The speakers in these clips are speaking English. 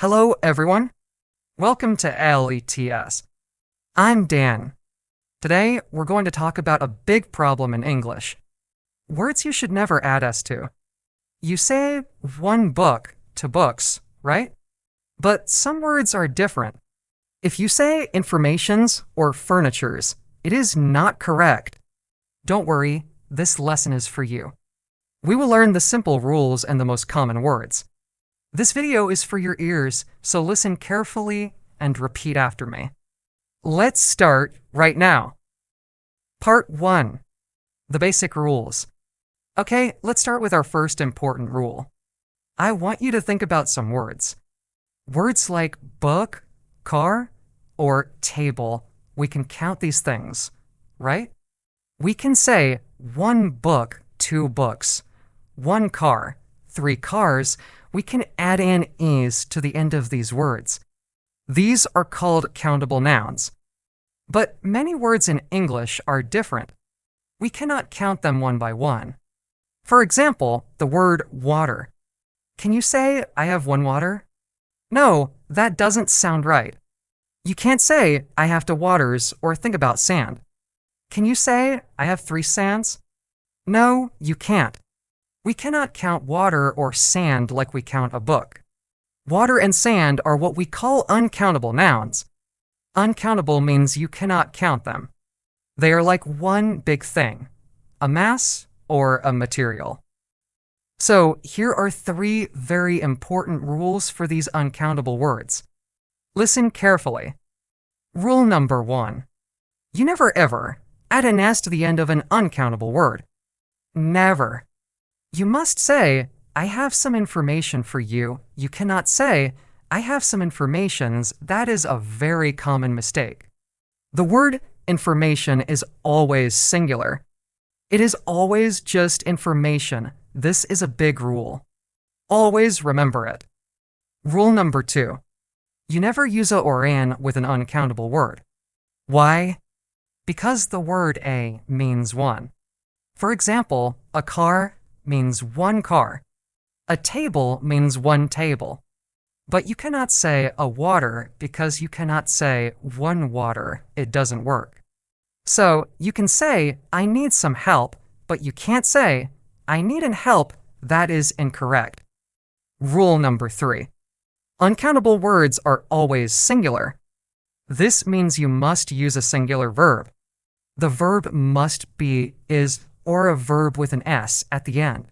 Hello, everyone. Welcome to LETS. I'm Dan. Today, we're going to talk about a big problem in English. Words you should never add S to. You say one book to books, right? But some words are different. If you say informations or furnitures, it is not correct. Don't worry, this lesson is for you. We will learn the simple rules and the most common words. This video is for your ears, so listen carefully and repeat after me. Let's start right now. Part 1. The basic rules. Okay, let's start with our first important rule. I want you to think about some words. Words like book, car, or table, we can count these things, right? We can say one book, 2 books, one car, 3 cars. We can add in "is" to the end of these words. These are called countable nouns. But many words in English are different. We cannot count them one by one. For example, the word water. Can you say, "I have 1 water"? No, that doesn't sound right. You can't say, "I have 2 waters," or think about sand. Can you say, "I have 3 sands"? No, you can't. We cannot count water or sand like we count a book. Water and sand are what we call uncountable nouns. Uncountable means you cannot count them. They are like one big thing, a mass or a material. So here are 3 very important rules for these uncountable words. Listen carefully. Rule number 1. You never ever add an S to the end of an uncountable word. Never. You must say, "I have some information for you." You cannot say, "I have some informations." That is a very common mistake. The word information is always singular. It is always just information. This is a big rule. Always remember it. Rule number 2. You never use a or an with an uncountable word. Why? Because the word a means one. For example, a car means 1 car. A table means 1 table. But you cannot say a water because you cannot say 1 water. It doesn't work. So you can say, "I need some help," but you can't say, "I need an help." That is incorrect. Rule number 3. Uncountable words are always singular. This means you must use a singular verb. The verb must be is or a verb with an S at the end.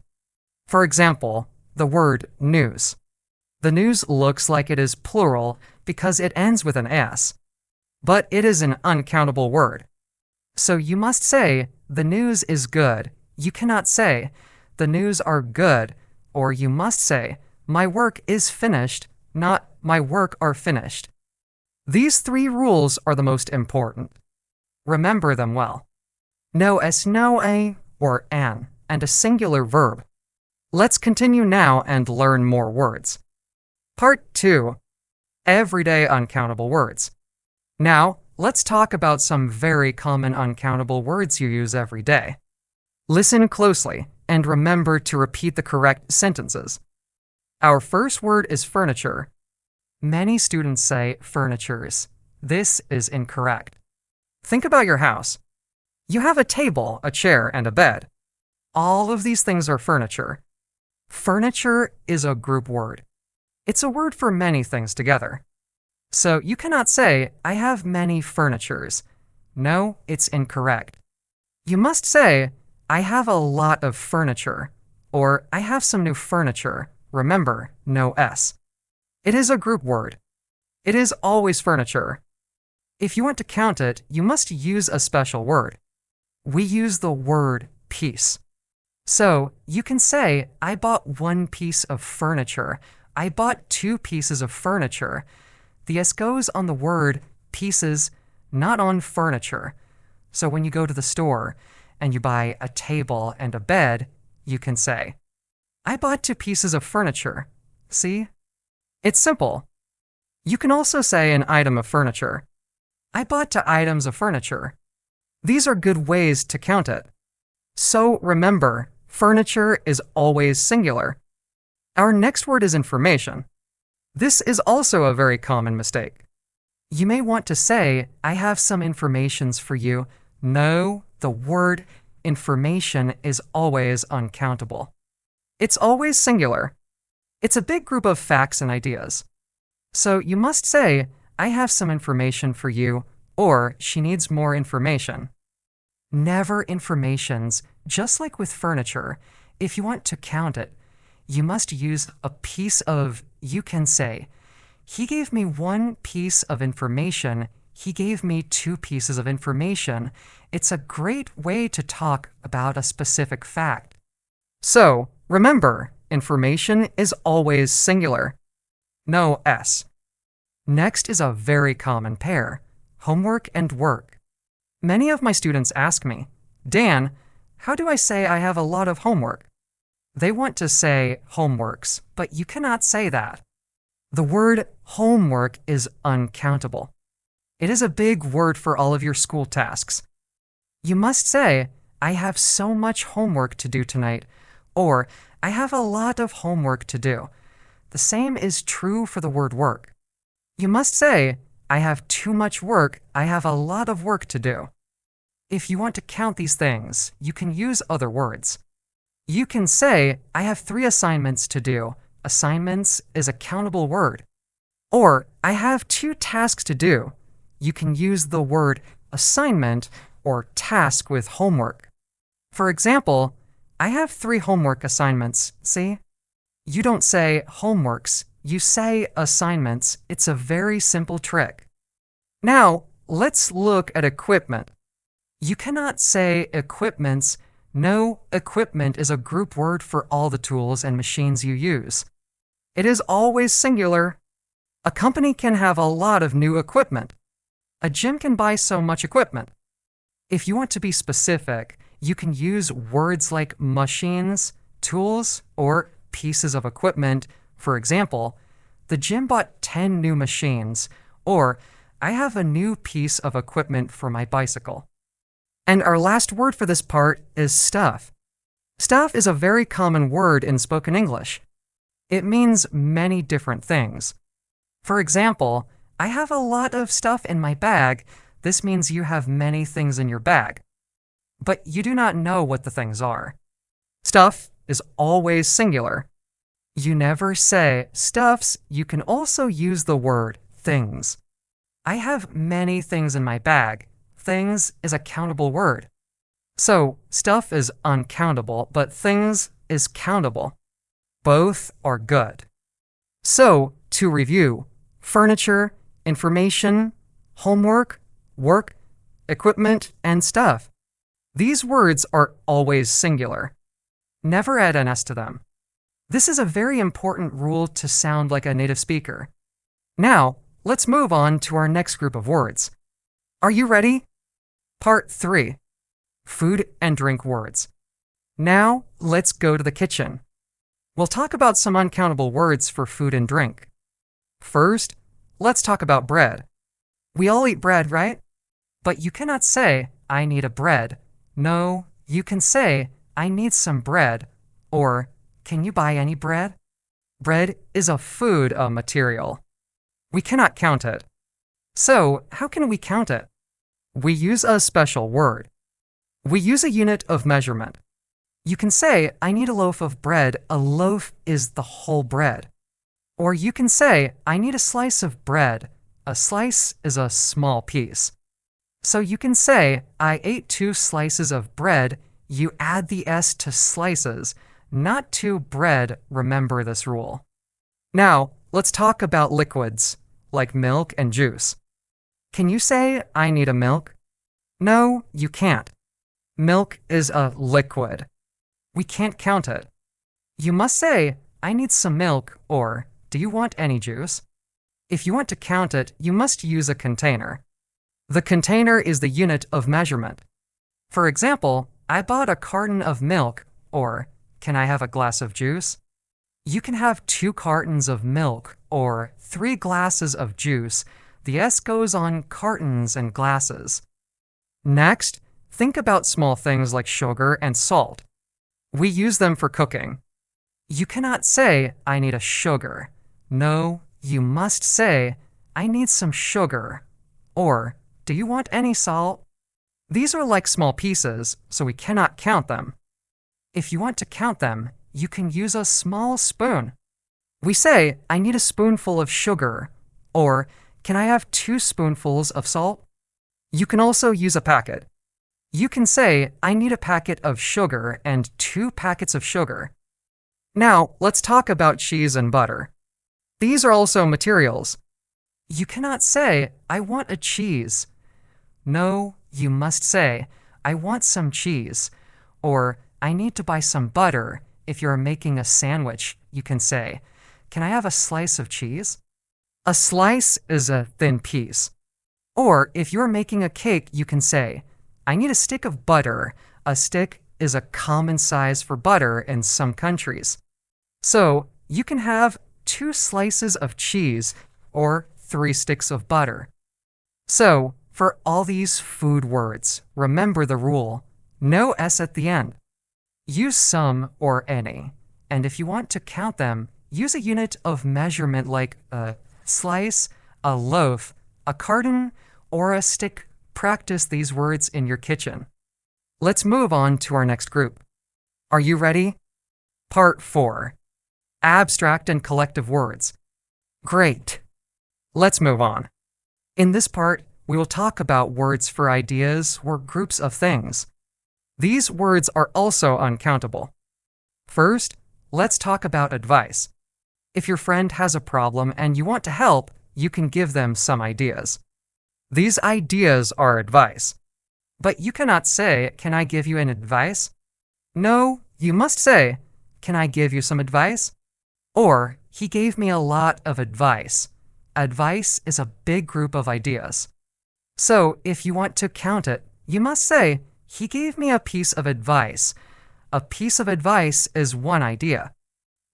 For example, the word news. The news looks like it is plural because it ends with an S, but it is an uncountable word. So you must say, "The news is good." You cannot say, "The news are good," or you must say, "My work is finished," not "My work are finished." These 3 rules are the most important. Remember them well. No S, no A, or an, and a singular verb. Let's continue now and learn more words. Part 2. Everyday uncountable words. Now, let's talk about some very common uncountable words you use every day. Listen closely and remember to repeat the correct sentences. Our first word is furniture. Many students say furnitures. This is incorrect. Think about your house. You have a table, a chair, and a bed. All of these things are furniture. Furniture is a group word. It's a word for many things together. So you cannot say, "I have many furnitures." No, it's incorrect. You must say, "I have a lot of furniture," or "I have some new furniture." Remember, no S. It is a group word. It is always furniture. If you want to count it, you must use a special word. We use the word piece. So you can say, "I bought 1 piece of furniture." "I bought 2 pieces of furniture." The S goes on the word pieces, not on furniture. So when you go to the store and you buy a table and a bed, you can say, "I bought 2 pieces of furniture." See? It's simple. You can also say an item of furniture. "I bought 2 items of furniture." These are good ways to count it. So remember, furniture is always singular. Our next word is information. This is also a very common mistake. You may want to say, I have some informations for you. No, the word information is always uncountable. It's always singular. It's a big group of facts and ideas. So you must say, I have some information for you, or she needs more information. Never informations, just like with furniture. If you want to count it, you must use a piece of, you can say, he gave me one piece of information, he gave me two pieces of information. It's a great way to talk about a specific fact. So, remember, information is always singular. No S. Next is a very common pair, homework and work. Many of my students ask me, Dan, how do I say I have a lot of homework? They want to say homeworks, but you cannot say that. The word homework is uncountable. It is a big word for all of your school tasks. You must say, I have so much homework to do tonight, or I have a lot of homework to do. The same is true for the word work. You must say, I have too much work, I have a lot of work to do. If you want to count these things, you can use other words. You can say, I have 3 assignments to do. Assignments is a countable word. Or, I have 2 tasks to do. You can use the word assignment or task with homework. For example, I have 3 homework assignments, see? You don't say homeworks, you say assignments. It's a very simple trick. Now, let's look at equipment. You cannot say equipments. No, equipment is a group word for all the tools and machines you use. It is always singular. A company can have a lot of new equipment. A gym can buy so much equipment. If you want to be specific, you can use words like machines, tools, or pieces of equipment. For example, the gym bought 10 new machines, or I have a new piece of equipment for my bicycle. And our last word for this part is stuff. Stuff is a very common word in spoken English. It means many different things. For example, I have a lot of stuff in my bag. This means you have many things in your bag. But you do not know what the things are. Stuff is always singular. You never say stuffs. You can also use the word things. I have many things in my bag. Things is a countable word. So, stuff is uncountable, but things is countable. Both are good. So, to review, furniture, information, homework, work, equipment, and stuff. These words are always singular. Never add an S to them. This is a very important rule to sound like a native speaker. Now, let's move on to our next group of words. Are you ready? Part 3. Food and drink words. Now, let's go to the kitchen. We'll talk about some uncountable words for food and drink. First, let's talk about bread. We all eat bread, right? But you cannot say, I need a bread. No, you can say, I need some bread, or can you buy any bread? Bread is a food material. We cannot count it. So, how can we count it? We use a special word. We use a unit of measurement. You can say, I need a loaf of bread. A loaf is the whole bread. Or you can say, I need a slice of bread. A slice is a small piece. So you can say, I ate 2 slices of bread. You add the S to slices, not to bread. Remember this rule. Now, let's talk about liquids, like milk and juice. Can you say, I need a milk? No, you can't. Milk is a liquid. We can't count it. You must say, I need some milk, or do you want any juice? If you want to count it, you must use a container. The container is the unit of measurement. For example, I bought a carton of milk, or can I have a glass of juice? You can have 2 cartons of milk, or 3 glasses of juice. The S goes on cartons and glasses. Next, think about small things like sugar and salt. We use them for cooking. You cannot say, I need a sugar. No, you must say, I need some sugar, or do you want any salt? These are like small pieces, so we cannot count them. If you want to count them, you can use a small spoon. We say, I need a spoonful of sugar, or can I have 2 spoonfuls of salt? You can also use a packet. You can say, I need a packet of sugar and 2 packets of sugar. Now, let's talk about cheese and butter. These are also materials. You cannot say, I want a cheese. No, you must say, I want some cheese, or I need to buy some butter. If you're making a sandwich, you can say, can I have a slice of cheese? A slice is a thin piece. Or if you're making a cake, you can say, I need a stick of butter. A stick is a common size for butter in some countries. So you can have 2 slices of cheese or 3 sticks of butter. So for all these food words, remember the rule, no S at the end. Use some or any, and if you want to count them, use a unit of measurement like a slice, a loaf, a carton, or a stick. Practice these words in your kitchen. Let's move on to our next group. Are you ready? Part 4. Abstract and collective words. Great. Let's move on. In this part, we will talk about words for ideas or groups of things. These words are also uncountable. First, let's talk about advice. If your friend has a problem and you want to help, you can give them some ideas. These ideas are advice. But you cannot say, can I give you an advice? No, you must say, can I give you some advice? Or, he gave me a lot of advice. Advice is a big group of ideas. So, if you want to count it, you must say, he gave me a piece of advice. A piece of advice is one idea.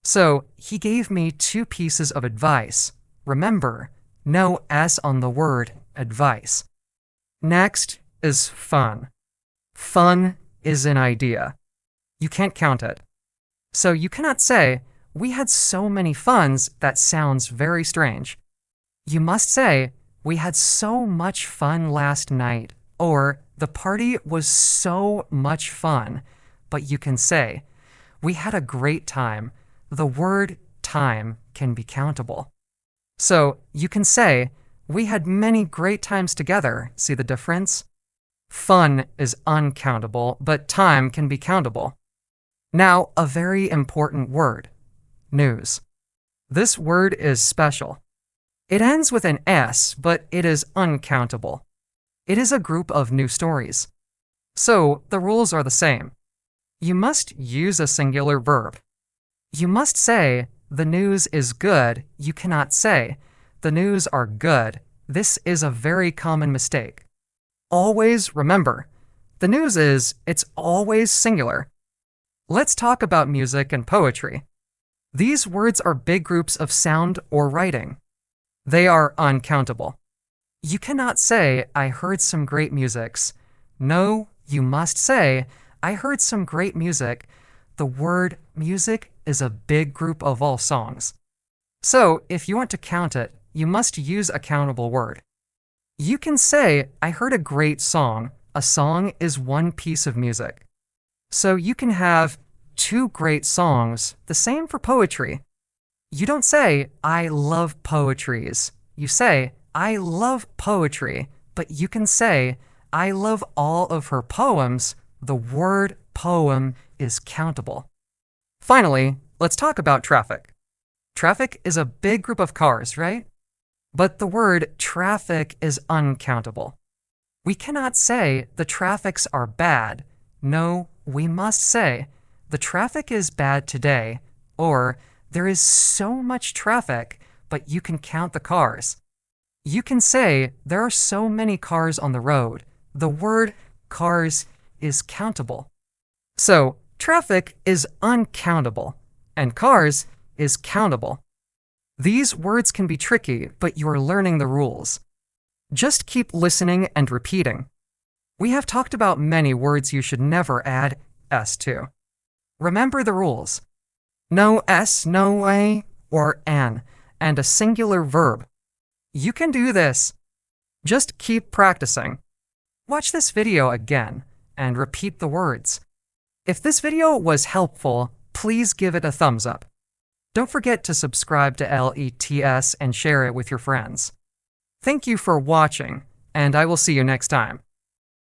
So, he gave me 2 pieces of advice. Remember, no S on the word advice. Next is fun. Fun is an idea. You can't count it. So you cannot say, we had so many funs that sounds very strange. You must say, we had so much fun last night, or the party was so much fun. But you can say, we had a great time. The word time can be countable. So you can say, we had many great times together. See the difference? Fun is uncountable, but time can be countable. Now, a very important word, news. This word is special. It ends with an S, but it is uncountable. It is a group of new stories. So, the rules are the same. You must use a singular verb. You must say, the news is good. You cannot say, the news are good. This is a very common mistake. Always remember, the news is, it's always singular. Let's talk about music and poetry. These words are big groups of sound or writing. They are uncountable. You cannot say, I heard some great musics. No, you must say, I heard some great music. The word music is a big group of all songs. So, if you want to count it, you must use a countable word. You can say, I heard a great song. A song is one piece of music. So you can have 2 great songs, the same for poetry. You don't say, I love poetries. You say, I love poetry, but you can say, I love all of her poems. The word poem is countable. Finally, let's talk about traffic. Traffic is a big group of cars, right? But the word traffic is uncountable. We cannot say the traffics are bad. No, we must say the traffic is bad today, or there is so much traffic, but you can count the cars. You can say there are so many cars on the road. The word cars is countable. So traffic is uncountable, and cars is countable. These words can be tricky, but you are learning the rules. Just keep listening and repeating. We have talked about many words you should never add S to. Remember the rules. No S, no A, or an. and a singular verb. You can do this. Just keep practicing. Watch this video again and repeat the words. If this video was helpful, please give it a thumbs up. Don't forget to subscribe to LETS and share it with your friends. Thank you for watching, and I will see you next time.